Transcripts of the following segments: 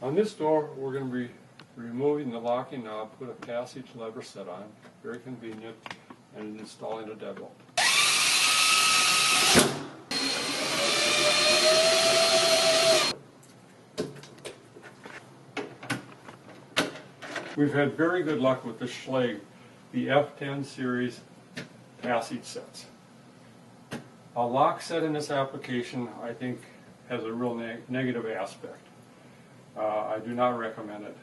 On this door, we're going to be removing the locking knob, put a passage lever set on, very convenient, and installing a deadbolt. We've had very good luck with the Schlage, the F10 series passage sets. A lock set in this application, I think, has a real negative aspect. I do not recommend it.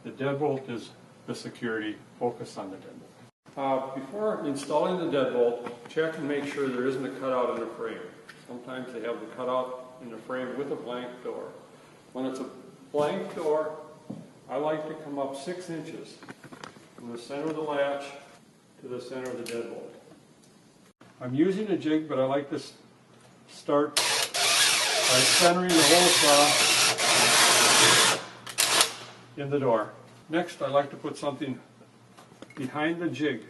The deadbolt is the security. Focus on the deadbolt. Before installing the deadbolt, check and make sure there isn't a cutout in the frame. Sometimes they have the cutout in the frame with a blank door. When it's a blank door, I like to come up 6 inches from the center of the latch to the center of the deadbolt. I'm using a jig, but I like to start by centering the hole saw in the door. Next, I like to put something behind the jig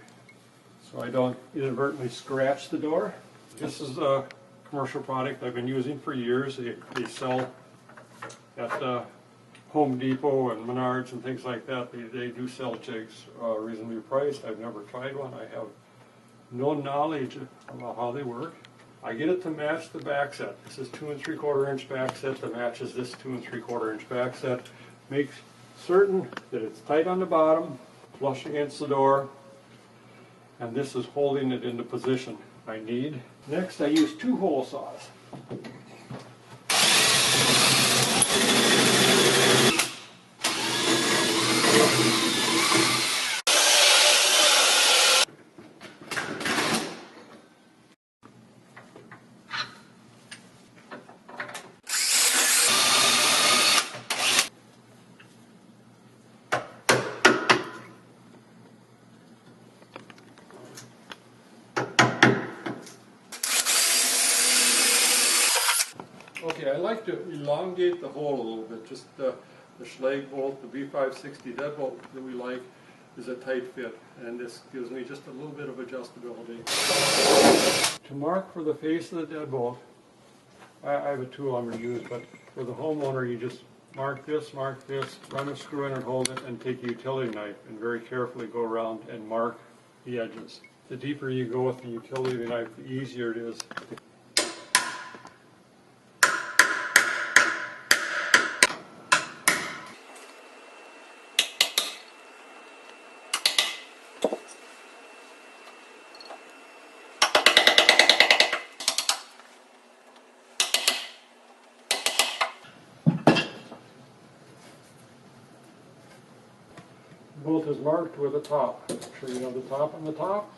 so I don't inadvertently scratch the door. This is a commercial product I've been using for years. They sell at Home Depot and Menards and things like that. They do sell jigs reasonably priced. I've never tried one. I have no knowledge about how they work. I get it to match the back set. This is 2 3/4 inch back set that matches this 2 3/4 inch back set. Make certain that it's tight on the bottom, flush against the door, and this is holding it into position I need. Next, I use 2 hole saws. Okay, I like to elongate the hole a little bit. Just the Schlage bolt, the B560 deadbolt that we like, is a tight fit, and this gives me just a little bit of adjustability. To mark for the face of the deadbolt, I have a tool I'm going to use, but for the homeowner, you just mark this, run a screw in and hold it, and take a utility knife and very carefully go around and mark the edges. The deeper you go with the utility knife, the easier it is. The bolt is marked with a top. Make sure you know the top on the top.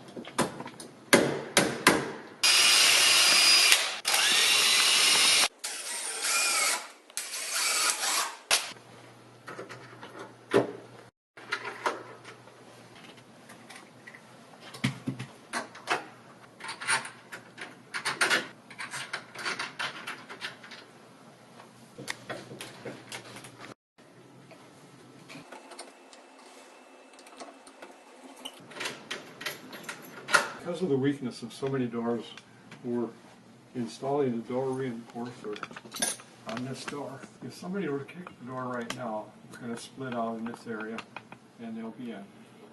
Because of the weakness of so many doors, we're installing the door reinforcer on this door. If somebody were to kick the door right now, it's going to split out in this area and they'll be in.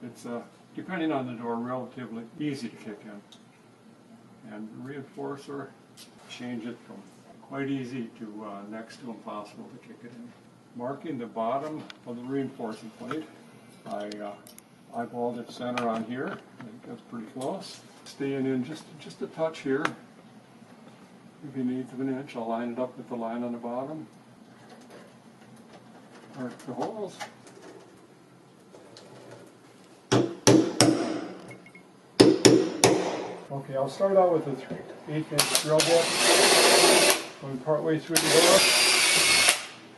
It's, depending on the door, relatively easy to kick in. And the reinforcer, change it from quite easy to next to impossible to kick it in. Marking the bottom of the reinforcing plate, I eyeballed it center on here. I think that's pretty close. Staying in just a touch here, maybe 1/8 of an inch. I'll line it up with the line on the bottom. Mark the holes. Okay, I'll start out with a 1/8 inch drill bit. Going partway through the door.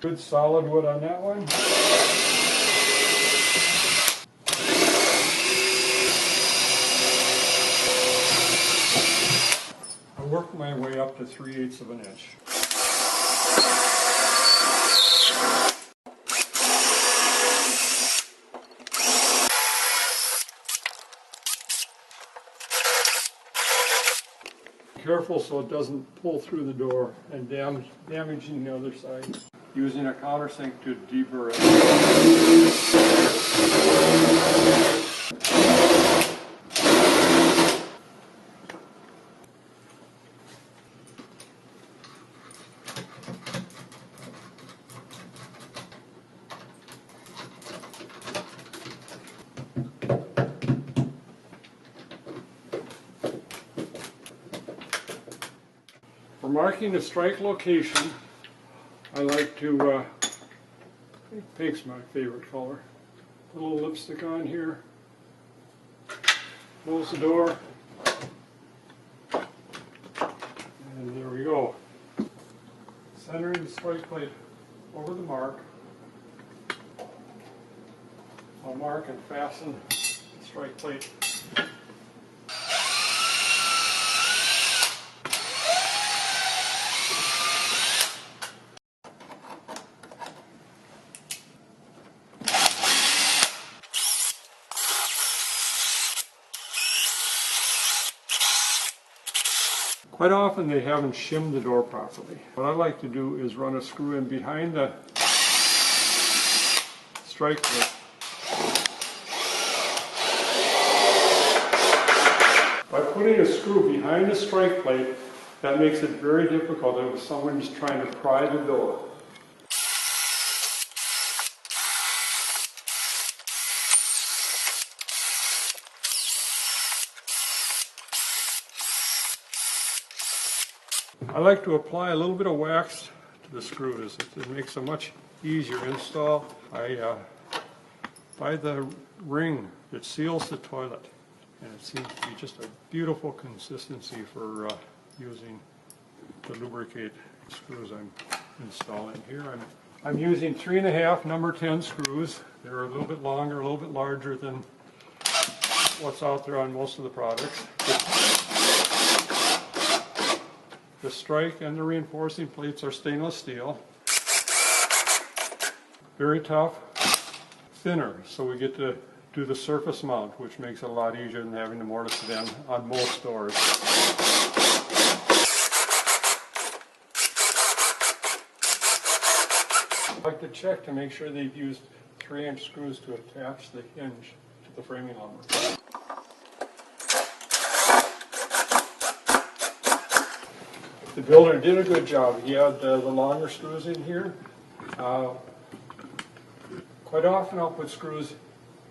Good solid wood on that one. Work my way up to 3/8 of an inch. Careful so it doesn't pull through the door and damaging the other side. using a countersink to deburr it. For marking the strike location, I like to, I think pink's my favorite color. Put a little lipstick on here, close the door, and there we go. Centering the strike plate over the mark. I'll mark and fasten the strike plate. Quite often they haven't shimmed the door properly. What I like to do is run a screw in behind the strike plate. By putting a screw behind the strike plate, that makes it very difficult if someone's trying to pry the door. I like to apply a little bit of wax to the screws. It makes a much easier install. I buy the ring that seals the toilet, and it seems to be just a beautiful consistency for using the lubricate screws I'm installing here. I'm using 3.5 number 10 screws. They're a little bit longer, a little bit larger than what's out there on most of the products. The strike and the reinforcing plates are stainless steel. Very tough, thinner, so we get to do the surface mount, which makes it a lot easier than having to mortise it in on most doors. I like to check to make sure they've used 3-inch screws to attach the hinge to the framing lumber. The builder did a good job. He had the longer screws in here. Quite often I'll put screws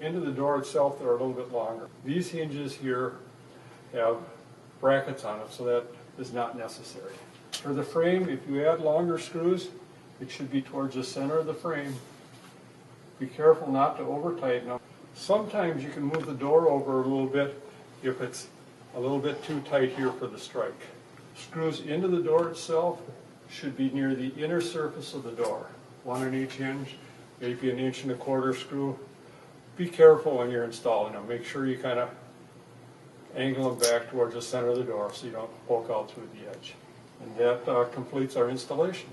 into the door itself that are a little bit longer. These hinges here have brackets on it, so that is not necessary. For the frame, if you add longer screws, it should be towards the center of the frame. Be careful not to over tighten them. Sometimes you can move the door over a little bit if it's a little bit too tight here for the strike. Screws into the door itself should be near the inner surface of the door. 1 on each hinge, maybe 1.25 inch screw. Be careful when you're installing them. Make sure you kind of angle them back towards the center of the door so you don't poke out through the edge. And that completes our installation.